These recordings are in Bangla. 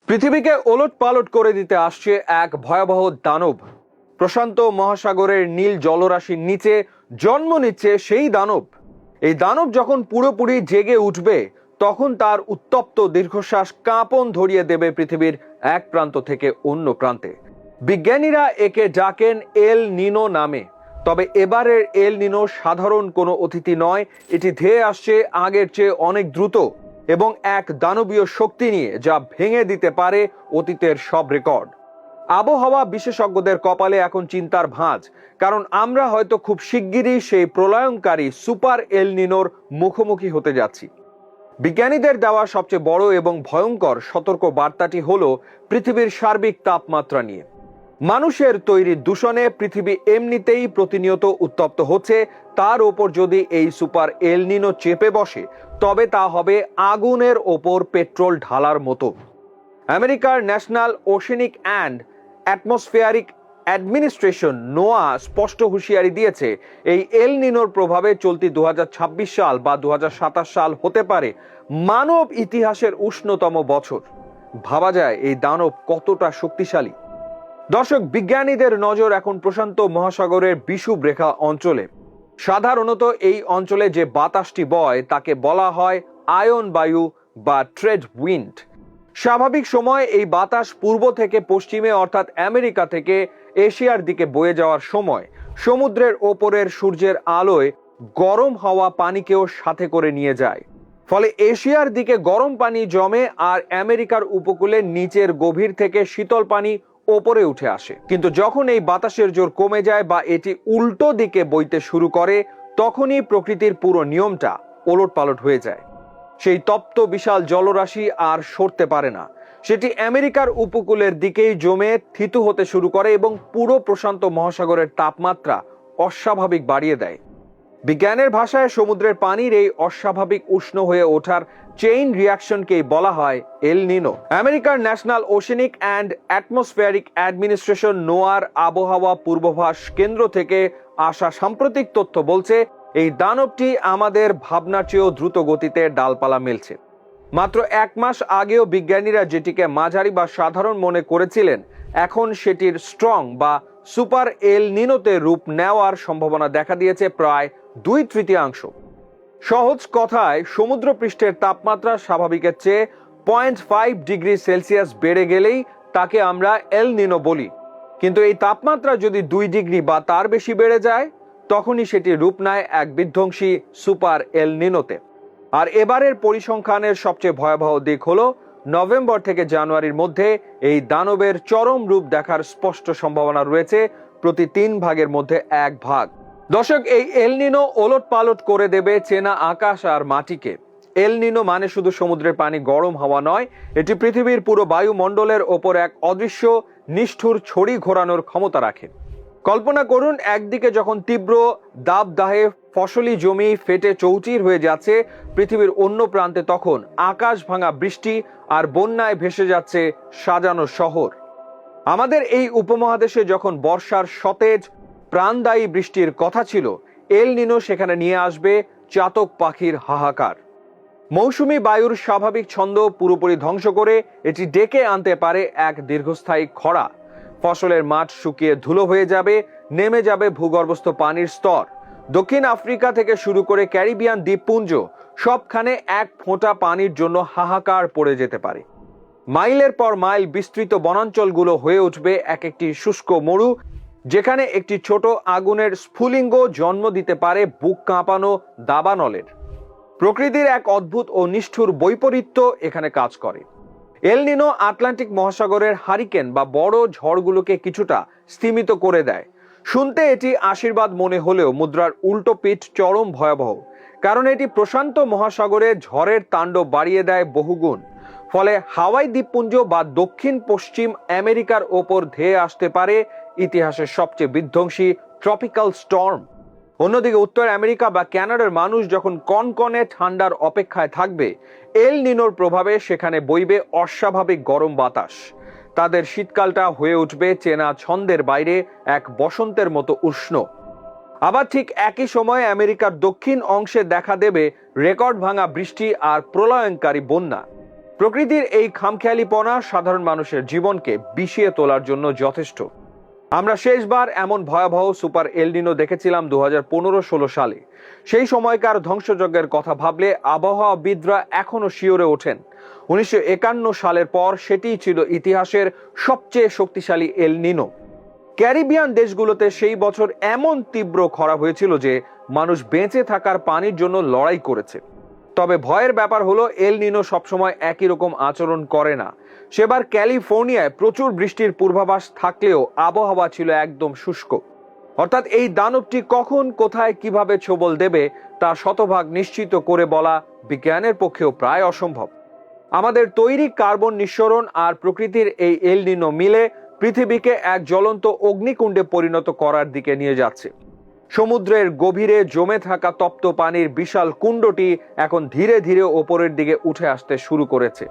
পৃথিবীকে ওলটপালট করে দিতে আসছে এক ভয়াবহ দানব। প্রশান্ত মহাসাগরের নীল জলরাশির নিচে জন্ম নিচ্ছে সেই দানব। এই দানব যখন পুরোপুরি জেগে উঠবে তখন তার উত্তপ্ত দীর্ঘশ্বাস কাঁপন ধরিয়ে দেবে পৃথিবীর এক প্রান্ত থেকে অন্য প্রান্তে। বিজ্ঞানীরা একে ডাকেন এল নিনো নামে। তবে এবারের এল নিনো সাধারণ কোনো অতিথি নয়, এটি ধেয়ে আসছে আগের চেয়ে অনেক দ্রুত এবং এক দানবীয় শক্তি নিয়ে, যা ভেঙে দিতে পারে অতীতের সব রেকর্ড। আবহাওয়া বিশেষজ্ঞদের কপালে এখন চিন্তার ভাঁজ, কারণ আমরা হয়তো খুব শিগগিরই সেই প্রলয়ঙ্কারী সুপার এল নিনোর মুখোমুখি হতে যাচ্ছি। বিজ্ঞানীদের দেওয়া সবচেয়ে বড় এবং ভয়ঙ্কর সতর্ক বার্তাটি হলো পৃথিবীর সার্বিক তাপমাত্রা নিয়ে। মানুষের তৈরি দূষণে পৃথিবী এমনিতেই প্রতিনিয়ত উত্তপ্ত হচ্ছে, তার ওপর যদি এই সুপার এল নিনো চেপে বসে তবে তা হবে আগুনের ওপর পেট্রোল ঢালার মতো। আমেরিকার National Oceanic and Atmospheric administration নোয়া স্পষ্ট হুঁশিয়ারি দিয়েছে, এই এল নিনোর প্রভাবে চলতি 2026 সাল বা 2027 সাল হতে পারে মানব ইতিহাসের উষ্ণতম বছর। ভাবা যায় এই দানব কতটা শক্তিশালী। দর্শক, বিজ্ঞানীদের নজর এখন প্রশান্ত মহাসাগরের বিষুব রেখা অঞ্চলে। সাধারণত এই অঞ্চলে যে বাতাসটি বয় তাকে বলা হয় আয়ন বায়ু বা ট্রেড উইন্ড। স্বাভাবিক সময় এই বাতাস পূর্ব থেকে পশ্চিমে অর্থাৎ আমেরিকা থেকে এশিয়ার দিকে বয়ে যাওয়ার সময় সমুদ্রের ওপরের সূর্যের আলোয় গরম হাওয়া পানিকেও সাথে করে নিয়ে যায়। ফলে এশিয়ার দিকে গরম পানি জমে আর আমেরিকার উপকূলে নিচের গভীর থেকে শীতল পানি ওপরে উঠে আসে। কিন্তু যখন এই বাতাসের জোর কমে যায় বা এটি উল্টো দিকে বইতে শুরু করে, তখনই প্রকৃতির পুরো নিয়মটা ওলটপালট হয়ে যায়। সেই তপ্ত বিশাল জলরাশি আর সরতে পারে না, সেটি আমেরিকার উপকূলের দিকেই জমে থিতু হতে শুরু করে এবং পুরো প্রশান্ত মহাসাগরের তাপমাত্রা অস্বাভাবিক বাড়িয়ে দেয়। বিজ্ঞানের ভাষায় সমুদ্রের পানির এই অস্বাভাবিক উষ্ণ হয়ে ওঠার চেইন রিয়াকশনকেই বলা হয় এল নিনো। আমেরিকার National Oceanic and Atmospheric Administration নোয়ার আবহাওয়া পূর্বাভাস কেন্দ্র থেকে আসা সাম্প্রতিক তথ্য বলছে, এই দানবটি আমাদের ভাবনার চেয়েও দ্রুত গতিতে ডালপালা মেলছে। মাত্র 1 মাস আগেও বিজ্ঞানীরা যেটিকে মাঝারি বা সাধারণ মনে করেছিলেন, এখন সেটির স্ট্রং বা সুপার এল নিনোতে রূপ নেওয়ার সম্ভাবনা দেখা দিয়েছে প্রায় 2/3। সহজ কথায়, সমুদ্র পৃষ্ঠের তাপমাত্রা স্বাভাবিকের চেয়ে 0.5 ডিগ্রি সেলসিয়াস বেড়ে গেলেই তাকে আমরা এল নিনো বলি। কিন্তু এই তাপমাত্রা যদি 2 ডিগ্রি বা তার বেশি বেড়ে যায়, তখনই সেটি রূপ নেয় এক বিধ্বংসী সুপার এল নিনোতে। আর এবারের পরিসংখ্যানের সবচেয়ে ভয়াবহ দিক হলো, নভেম্বর থেকে জানুয়ারির মধ্যে এই দানবের চরম রূপ দেখার স্পষ্ট সম্ভাবনা রয়েছে প্রতি 3 ভাগের মধ্যে 1 ভাগ। দর্শক, এই এল নিনো ওলটপালট করে দেবে চেনা আকাশ আর মাটিকে। এল নিনো মানে শুধু সমুদ্রের পানি গরম হওয়া নয়, এটি পৃথিবীর পুরো বায়ুমণ্ডলের ওপর এক অদৃশ্য নিষ্ঠুর ছড়ি ঘোরানোর ক্ষমতা রাখে। কল্পনা করুন, একদিকে যখন তীব্র দাবদাহে ফসলি জমি ফেটে চৌচির হয়ে যাচ্ছে, পৃথিবীর অন্য প্রান্তে তখন আকাশ ভাঙা বৃষ্টি আর বন্যায় ভেসে যাচ্ছে সাজানো শহর। আমাদের এই উপমহাদেশে যখন বর্ষার সতেজ প্রাণদায়ী বৃষ্টির কথা ছিল, এল নিনো সেখানে নিয়ে আসবে চাতক পাখির হাহাকার। মৌসুমী বায়ুর স্বাভাবিক ছন্দ পুরোপুরি ধ্বংস করে এটি ডেকে আনতে পারে এক দীর্ঘস্থায়ী খরা। ফসলের মাঠ শুকিয়ে ধুলো হয়ে যাবে, নেমে যাবে ভূগর্ভস্থ পানির স্তর। দক্ষিণ আফ্রিকা থেকে শুরু করে ক্যারিবিয়ান দ্বীপপুঞ্জ, সবখানে এক ফোঁটা পানির জন্য হাহাকার পড়ে যেতে পারে। মাইলের পর মাইল বিস্তৃত বনাঞ্চলগুলো হয়ে উঠবে এক একটি শুষ্ক মরু, যেখানে একটি ছোট আগুনের স্ফুলিঙ্গ জন্ম দিতে পারে বুক কাঁপানো দাবানলের। প্রকৃতির এক অদ্ভুত ও নিষ্ঠুর বৈপরীত্য এখানে কাজ করে। এল নিনো আটলান্টিক মহাসাগরের হারিকেন বা বড় ঝড়গুলোকে কিছুটা স্তিমিত করে দেয়। শুনতে এটি আশীর্বাদ মনে হলেও মুদ্রার উল্টো পিঠ চরম ভয়াবহ, কারণ এটি প্রশান্ত মহাসাগরে ঝড়ের তাণ্ডব বাড়িয়ে দেয় বহুগুণ। ফলে হাওয়াই দ্বীপপুঞ্জ বা দক্ষিণ পশ্চিম আমেরিকার ওপর ধেয়ে আসতে পারে ইতিহাসের সবচেয়ে বিধ্বংসী ট্রপিক্যাল স্টর্ম। অন্যদিকে উত্তর আমেরিকা বা কানাডার মানুষ যখন কনকনে ঠান্ডার অপেক্ষায় থাকবে, এল নিনোর প্রভাবে সেখানে বইবে অস্বাভাবিক গরম বাতাস। তাদের শীতকালটা হয়ে উঠবে চেনা ছন্দের বাইরে এক বসন্তের মতো উষ্ণ। আবার ঠিক একই সময়ে আমেরিকার দক্ষিণ অংশে দেখা দেবে রেকর্ড ভাঙা বৃষ্টি আর প্রলয়ঙ্কারী বন্যা। প্রকৃতির এই খামখেয়ালিপনা সাধারণ মানুষের জীবনকে বিষিয়ে তোলার জন্য যথেষ্ট। আমরা শেষবার এমন ভয়াবহ সুপার এল নিনো দেখেছিলাম 2015-16 সালে। সেই সময়কার ধ্বংসযজ্ঞের কথা ভাবলে আবহাওয়াবিদরা এখনো শিওরে ওঠেন। 1951 সালের পর সেটিই ছিল ইতিহাসের সবচেয়ে শক্তিশালী এল নিনো। ক্যারিবিয়ান দেশগুলোতে সেই বছর এমন তীব্র খরা হয়েছিল যে মানুষ বেঁচে থাকার পানির জন্য লড়াই করেছে। তবে ভয়ের ব্যাপার হলো এল নিনো সবসময় একই রকম আচরণ করে না। সেবার ক্যালিফোর্নিয়ায় প্রচুর বৃষ্টির পূর্বাভাস থাকলেও আবহাওয়া ছিল একদম শুষ্ক। অর্থাৎ এই দানবটি কখন, কোথায়, কিভাবে ছোবল দেবে তা শতভাগ নিশ্চিত করে বলা বিজ্ঞানের পক্ষেও প্রায় অসম্ভব। আমাদের তৈরি কার্বন নিঃসরণ আর প্রকৃতির এই এল নিনো মিলে পৃথিবীকে এক জ্বলন্ত অগ্নিকুণ্ডে পরিণত করার দিকে নিয়ে যাচ্ছে। সমুদ্রের গভীরে জমে থাকা তপ্ত পানির বিশাল কুণ্ডটি এখন ধীরে ধীরে ওপরের দিকে উঠে আসতে শুরু করেছে।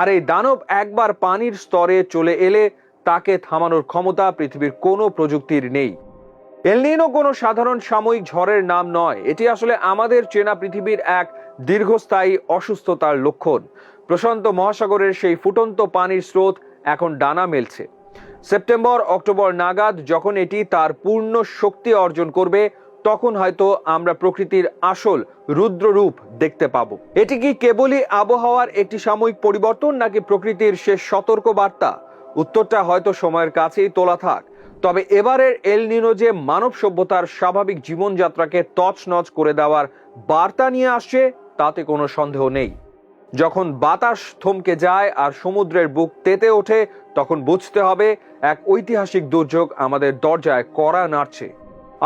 আর এই দানব একবার পানির স্তরে চলে এলে তাকে থামানোর ক্ষমতা পৃথিবীর কোনো প্রযুক্তির নেই। এল নিনো কোনো সাধারণ সাময়িক ঝড়ের নাম নয়, এটি আসলে আমাদের চেনা পৃথিবীর এক দীর্ঘস্থায়ী অসুস্থতার লক্ষণ। প্রশান্ত মহাসাগরের সেই ফুটন্ত পানির স্রোত এখন ডানা মেলছে। সেপ্টেম্বর অক্টোবর নাগাদ যখন এটি তার পূর্ণ শক্তি অর্জন করবে, তখন হয়তো আমরা প্রকৃতির আসল রুদ্ররূপ দেখতে পাবো। এটি কি কেবলই আবহাওয়ার একটি সাময়িক পরিবর্তন, নাকি প্রকৃতির শেষ সতর্ক বার্তা? উত্তরটা হয়তো সময়ের কাছেই তোলা থাক। তবে এবারের এল নিনো যে মানব সভ্যতার স্বাভাবিক জীবনযাত্রাকে তছনছ করে দেওয়ার বার্তা নিয়ে আসছে তাতে কোনো সন্দেহ নেই। যখন বাতাস থমকে যায় আর সমুদ্রের বুক তেতে ওঠে, তখন বুঝতে হবে এক ঐতিহাসিক দুর্যোগ আমাদের দরজায় কড়া নাড়ছে।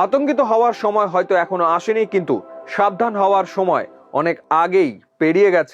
আতঙ্কিত হওয়ার সময় হয়তো এখনো আসেনি, কিন্তু সাবধান হওয়ার সময় অনেক আগেই পেরিয়ে গেছে।